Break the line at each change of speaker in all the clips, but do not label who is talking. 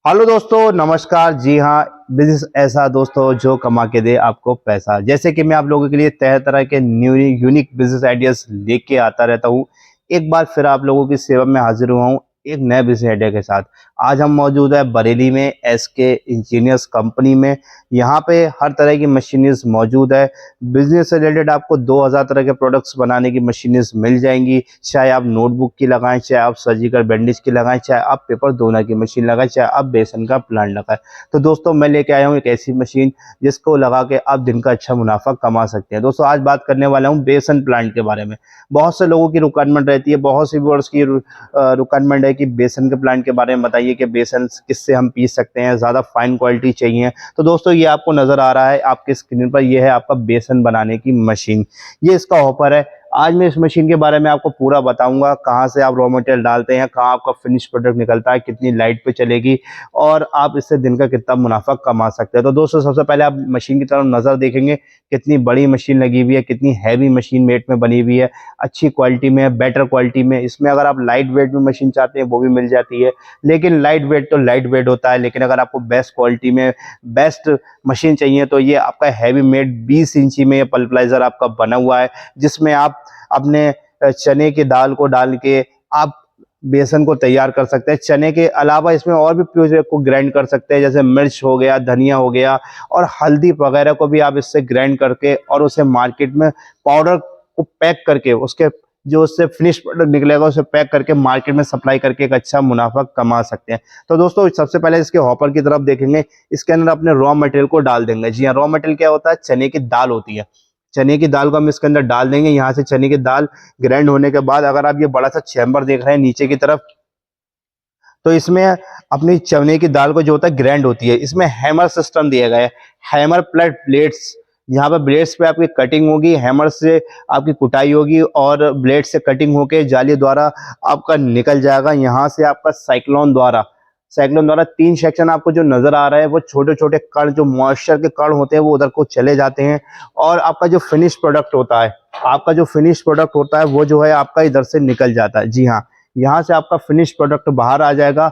Hello दोस्तों, नमस्कार। जी हाँ, बिजनेस ऐसा दोस्तों जो कमा के दे आपको पैसा। जैसे कि मैं आप लोगों के लिए तरह तरह के न्यू यूनिक बिजनेस आइडियाज लेके आता रहता हूँ। एक बार फिर आप लोगों की सेवा में हाजिर हुआ हूँ एक नए बिजनेस आइडिया के साथ। आज हम मौजूद है बरेली में एसके इंजीनियर्स कंपनी में। यहाँ पे हर तरह की मशीनरीज मौजूद है। बिजनेस से रिलेटेड आपको 2000 तरह के प्रोडक्ट्स बनाने की मशीनरीज मिल जाएंगी। चाहे आप नोटबुक की लगाएं, चाहे आप सर्जिकल बैंडेज की लगाएं, चाहे आप पेपर धोना की मशीन लगाएं, चाहे आप बेसन का प्लांट लगाएं। तो दोस्तों मैं लेके आया हूँ एक ऐसी मशीन जिसको लगा के आप दिन का अच्छा मुनाफा कमा सकते हैं। दोस्तों आज बात करने वाला हूँ बेसन प्लांट के बारे में। बहुत से लोगों की रिक्वायरमेंट रहती है, बहुत सी व्यूअर्स की रिक्वायरमेंट है कि बेसन के प्लांट के बारे में बताइए कि बेसन किससे हम पीस सकते हैं, ज़्यादा फाइन क्वालिटी चाहिए। तो दोस्तों ये आपको नज़र आ रहा है आपके स्क्रीन पर, ये है आपका बेसन बनाने की मशीन। ये इसका ऑफर है। आज मैं इस मशीन के बारे में आपको पूरा बताऊंगा, कहाँ से आप रॉ मटेरियल डालते हैं, कहाँ आपका फिनिश प्रोडक्ट निकलता है, कितनी लाइट पे चलेगी और आप इससे दिन का कितना मुनाफा कमा सकते हैं। तो दोस्तों सबसे पहले आप मशीन की तरफ नज़र देखेंगे, कितनी बड़ी मशीन लगी हुई है, कितनी हैवी मशीन मेट में बनी हुई है, अच्छी क्वालिटी में, बेटर क्वालिटी में। इसमें अगर आप लाइट वेट में मशीन चाहते हैं वो भी मिल जाती है, लेकिन लाइट वेट तो लाइट वेट होता है। लेकिन अगर आपको बेस्ट क्वालिटी में बेस्ट मशीन चाहिए तो ये आपका हैवी मेट 20 इंची में पल्पलाइजर आपका बना हुआ है, जिसमें आप अपने चने की दाल को डाल के आप बेसन को तैयार कर सकते हैं। चने के अलावा इसमें और भी प्रोडक्ट को ग्राइंड कर सकते हैं, जैसे मिर्च हो गया, धनिया हो गया और हल्दी वगैरह को भी आप इससे ग्राइंड करके और उसे मार्केट में पाउडर को पैक करके उसके जो उससे फिनिश प्रोडक्ट निकलेगा उसे पैक करके मार्केट में सप्लाई करके एक अच्छा मुनाफा कमा सकते हैं। तो दोस्तों सबसे पहले इसके हॉपर की तरफ देखेंगे। इसके अंदर अपने रॉ मटेरियल को डाल देंगे। जी हाँ, रॉ मटेरियल क्या होता है? चने की दाल होती है। चने की दाल को हम इसके अंदर डाल देंगे। यहाँ से चने की दाल ग्राइंड होने के बाद अगर आप ये बड़ा सा चैम्बर देख रहे हैं नीचे की तरफ, तो इसमें अपनी चने की दाल को जो होता है ग्राइंड होती है। इसमें हैमर सिस्टम दिया गया है, हैमर प्लस ब्लेड्स। यहाँ पर ब्लेड्स पे आपकी कटिंग होगी, हैमर से आपकी कुटाई होगी और ब्लेड से कटिंग होके जाली द्वारा आपका निकल जाएगा। यहाँ से आपका साइक्लोन द्वारा 3 सेक्शन आपको जो नजर आ रहा है वो छोटे छोटे कण, जो मॉइस्चर के कण होते हैं वो उधर को चले जाते हैं और आपका जो फिनिश प्रोडक्ट होता है वो जो है आपका इधर से निकल जाता है। जी हाँ, यहाँ से आपका फिनिश प्रोडक्ट बाहर आ जाएगा,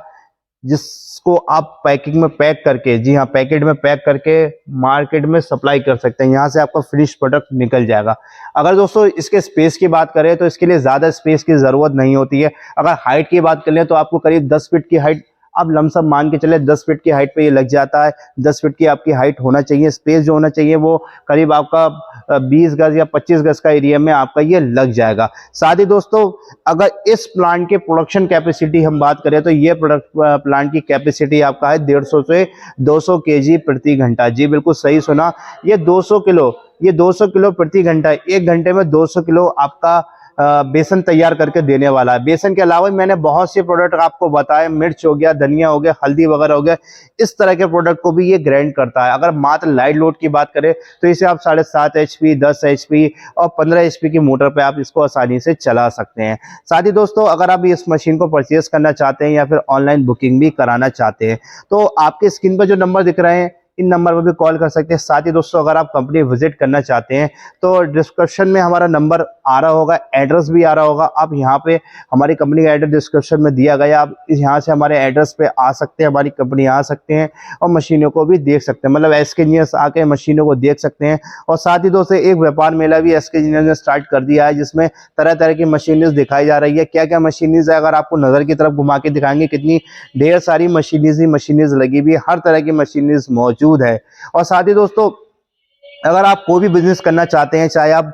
जिसको आप पैकिंग में पैक करके, जी हाँ, पैकेट में पैक करके मार्केट में सप्लाई कर सकते हैं। यहाँ से आपका फिनिश प्रोडक्ट निकल जाएगा। अगर दोस्तों इसके स्पेस की बात करें तो इसके लिए ज़्यादा स्पेस की ज़रूरत नहीं होती है। अगर हाइट की बात करें तो आपको करीब 10 फीट की हाइट, आप लमसम मान के चले 10 फीट की हाइट पे ये लग जाता है। 10 फीट की आपकी हाइट होना चाहिए। स्पेस जो होना चाहिए वो करीब आपका 20 गज या 25 गज का एरिया में आपका ये लग जाएगा। साथ ही दोस्तों अगर इस प्लांट के प्रोडक्शन कैपेसिटी हम बात करें तो ये प्लांट की कैपेसिटी आपका है 150 से 200 केजी प्रति घंटा। जी बिल्कुल सही सुना, ये 200 किलो प्रति घंटा, 1 घंटे में 200 किलो आपका बेसन तैयार करके देने वाला है। बेसन के अलावा मैंने बहुत से प्रोडक्ट आपको बताए, मिर्च हो गया, धनिया हो गया, हल्दी वगैरह हो गया, इस तरह के प्रोडक्ट को भी ये ग्राइंड करता है। अगर मात्र लाइट लोड की बात करें तो इसे आप 7.5 HP, 10 HP और 15 HP की मोटर पे आप इसको आसानी से चला सकते हैं। साथ ही दोस्तों अगर आप इस मशीन को परचेज करना चाहते हैं या फिर ऑनलाइन बुकिंग भी कराना चाहते हैं तो आपके स्क्रीन पर जो नंबर दिख रहे हैं इन नंबर पर भी कॉल कर सकते हैं। साथ ही दोस्तों अगर आप कंपनी विजिट करना चाहते हैं तो डिस्क्रिप्शन में हमारा नंबर आ रहा होगा, एड्रेस भी आ रहा होगा। आप यहाँ पे हमारी कंपनी का एड्रेस डिस्क्रिप्शन में दिया गया, आप यहाँ से हमारे एड्रेस पे आ सकते हैं, हमारी कंपनी आ सकते हैं और मशीनों को भी देख सकते हैं, मतलब एसके इंजीनियर्स आके मशीनों को देख सकते हैं। और साथ ही दोस्तों एक व्यापार मेला भी एसके इंजीनियर ने स्टार्ट कर दिया है, जिसमें तरह तरह की मशीनरीज दिखाई जा रही है। क्या क्या मशीनरीज है अगर आपको नजर की तरफ घुमा के दिखाएंगे, कितनी ढेर सारी मशीनरीज लगी हुई है, हर तरह की मशीनरीज मौजूद है। और साथ ही दोस्तों अगर आप कोई भी बिजनेस करना चाहते हैं, चाहे आप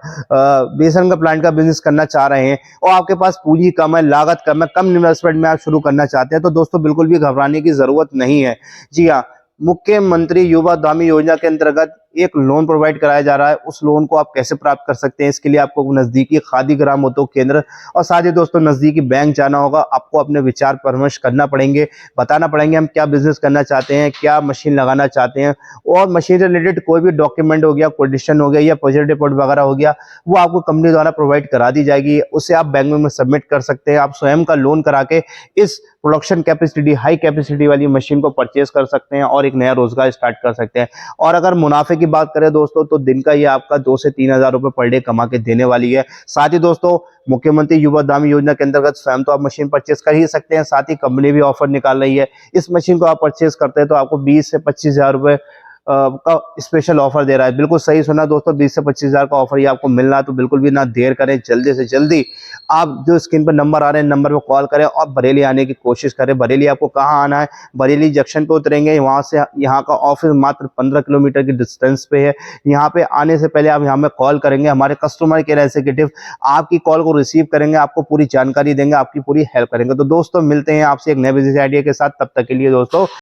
बेसन का प्लांट का बिजनेस करना चाह रहे हैं और आपके पास पूंजी कम है, लागत कम है, कम इन्वेस्टमेंट में आप शुरू करना चाहते हैं तो दोस्तों बिल्कुल भी घबराने की जरूरत नहीं है। जी हाँ, मुख्यमंत्री युवा उद्यमी योजना के अंतर्गत एक लोन प्रोवाइड कराया जा रहा है। उस लोन को आप कैसे प्राप्त कर सकते हैं, इसके लिए आपको नजदीकी खादी ग्राम उद्योग केंद्र और साथ ही दोस्तों नजदीकी बैंक जाना होगा। आपको अपने विचार परामर्श करना पड़ेंगे, बताना पड़ेंगे हम क्या बिजनेस करना चाहते हैं, क्या मशीन लगाना चाहते हैं और मशीन से रिलेटेड कोई भी डॉक्यूमेंट हो गया, कोटेशन हो गया या प्रोजेक्ट रिपोर्ट वगैरह हो गया, वो आपको कंपनी द्वारा प्रोवाइड करा दी जाएगी। उसे आप बैंक में सबमिट कर सकते हैं। आप स्वयं का लोन करा के इस प्रोडक्शन कैपेसिटी, हाई कैपेसिटी वाली मशीन को परचेज कर सकते हैं और एक नया रोजगार स्टार्ट कर सकते हैं। और अगर मुनाफे की की बात करें दोस्तों तो दिन का ये आपका 2 से 3 हज़ार रुपये पर डे कमा के देने वाली है। साथ ही दोस्तों मुख्यमंत्री युवा उद्यमी योजना के अंतर्गत स्वयं तो आप मशीन परचेस कर ही सकते हैं, साथ ही कंपनी भी ऑफर निकाल रही है। इस मशीन को आप परचेस करते हैं तो आपको 20 से 25 हज़ार रुपये का स्पेशल ऑफर दे रहा है। बिल्कुल सही सुना दोस्तों, 20 से 25 हज़ार का ऑफर ये आपको मिल रहा है, तो बिल्कुल भी ना देर करें, जल्दी से जल्दी आप जो स्क्रीन पर नंबर आ रहे हैं नंबर पर कॉल करें और बरेली आने की कोशिश करें। बरेली आपको कहाँ आना है, बरेली जंक्शन पे उतरेंगे, वहाँ से यहाँ का ऑफिस मात्र 15 किलोमीटर की डिस्टेंस पे है। यहाँ पे आने से पहले आप यहाँ में कॉल करेंगे, हमारे कस्टमर केयर एग्जीक्यूटिव आपकी कॉल को रिसीव करेंगे, आपको पूरी जानकारी देंगे, आपकी पूरी हेल्प करेंगे। तो दोस्तों मिलते हैं आपसे एक नए बिजनेस आइडिया के साथ, तब तक के लिए दोस्तों